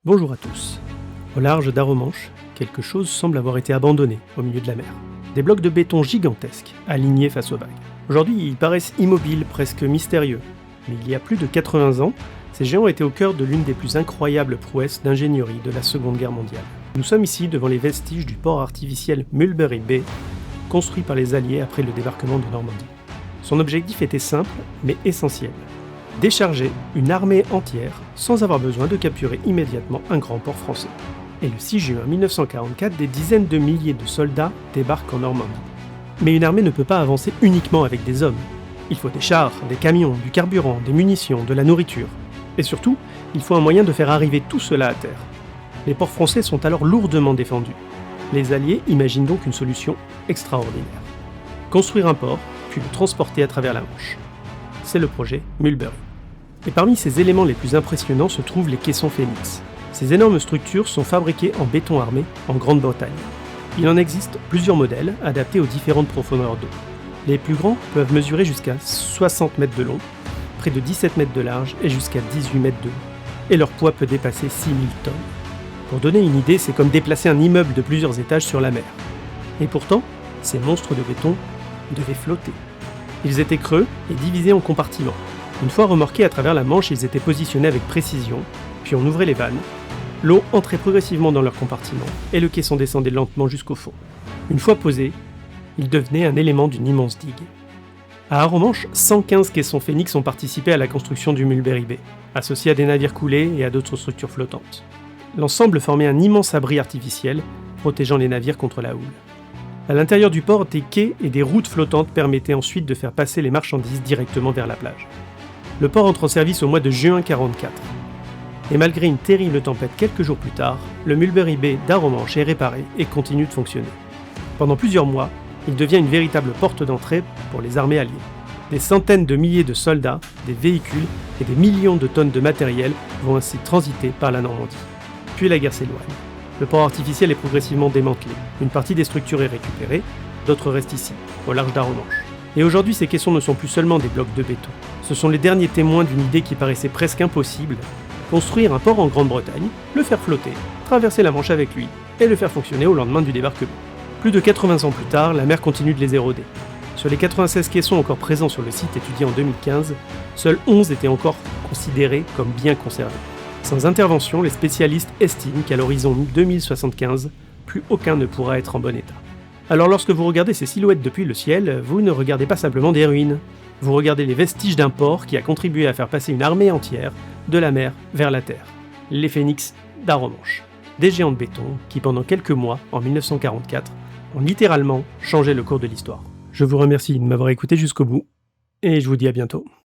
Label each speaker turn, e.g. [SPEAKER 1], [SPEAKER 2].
[SPEAKER 1] Bonjour à tous. Au large d'Arromanches, quelque chose semble avoir été abandonné au milieu de la mer. Des blocs de béton gigantesques, alignés face aux vagues. Aujourd'hui, ils paraissent immobiles, presque mystérieux. Mais il y a plus de 80 ans, ces géants étaient au cœur de l'une des plus incroyables prouesses d'ingénierie de la Seconde Guerre mondiale. Nous sommes ici devant les vestiges du port artificiel Mulberry Bay, construit par les Alliés après le débarquement de Normandie. Son objectif était simple, mais essentiel. Décharger une armée entière sans avoir besoin de capturer immédiatement un grand port français. Et le 6 juin 1944, des dizaines de milliers de soldats débarquent en Normandie. Mais une armée ne peut pas avancer uniquement avec des hommes. Il faut des chars, des camions, du carburant, des munitions, de la nourriture. Et surtout, il faut un moyen de faire arriver tout cela à terre. Les ports français sont alors lourdement défendus. Les Alliés imaginent donc une solution extraordinaire. Construire un port, puis le transporter à travers la Manche. C'est le projet Mulberry. Et parmi ces éléments les plus impressionnants se trouvent les caissons Phénix. Ces énormes structures sont fabriquées en béton armé en Grande-Bretagne. Il en existe plusieurs modèles adaptés aux différentes profondeurs d'eau. Les plus grands peuvent mesurer jusqu'à 60 mètres de long, près de 17 mètres de large et jusqu'à 18 mètres de haut. Et leur poids peut dépasser 6000 tonnes. Pour donner une idée, c'est comme déplacer un immeuble de plusieurs étages sur la mer. Et pourtant, ces monstres de béton devaient flotter. Ils étaient creux et divisés en compartiments. Une fois remorqués à travers la Manche, ils étaient positionnés avec précision, puis on ouvrait les vannes. L'eau entrait progressivement dans leurs compartiments, et le caisson descendait lentement jusqu'au fond. Une fois posé, il devenait un élément d'une immense digue. À Arromanches, 115 caissons Phénix ont participé à la construction du Mulberry Bay, associés à des navires coulés et à d'autres structures flottantes. L'ensemble formait un immense abri artificiel, protégeant les navires contre la houle. À l'intérieur du port, des quais et des routes flottantes permettaient ensuite de faire passer les marchandises directement vers la plage. Le port entre en service au mois de juin 1944. Et malgré une terrible tempête quelques jours plus tard, le Mulberry Bay d'Arromanches est réparé et continue de fonctionner. Pendant plusieurs mois, il devient une véritable porte d'entrée pour les armées alliées. Des centaines de milliers de soldats, des véhicules et des millions de tonnes de matériel vont ainsi transiter par la Normandie. Puis la guerre s'éloigne. Le port artificiel est progressivement démantelé. Une partie des structures est récupérée, d'autres restent ici, au large d'Arromanches. Et aujourd'hui, ces caissons ne sont plus seulement des blocs de béton. Ce sont les derniers témoins d'une idée qui paraissait presque impossible: construire un port en Grande-Bretagne, le faire flotter, traverser la Manche avec lui, et le faire fonctionner au lendemain du débarquement. Plus de 80 ans plus tard, la mer continue de les éroder. Sur les 96 caissons encore présents sur le site étudié en 2015, seuls 11 étaient encore considérés comme bien conservés. Sans intervention, les spécialistes estiment qu'à l'horizon 2075, plus aucun ne pourra être en bon état. Alors lorsque vous regardez ces silhouettes depuis le ciel, vous ne regardez pas simplement des ruines. Vous regardez les vestiges d'un port qui a contribué à faire passer une armée entière de la mer vers la terre. Les Phénix d'Arromanches. Des géants de béton qui, pendant quelques mois, en 1944, ont littéralement changé le cours de l'histoire. Je vous remercie de m'avoir écouté jusqu'au bout, et je vous dis à bientôt.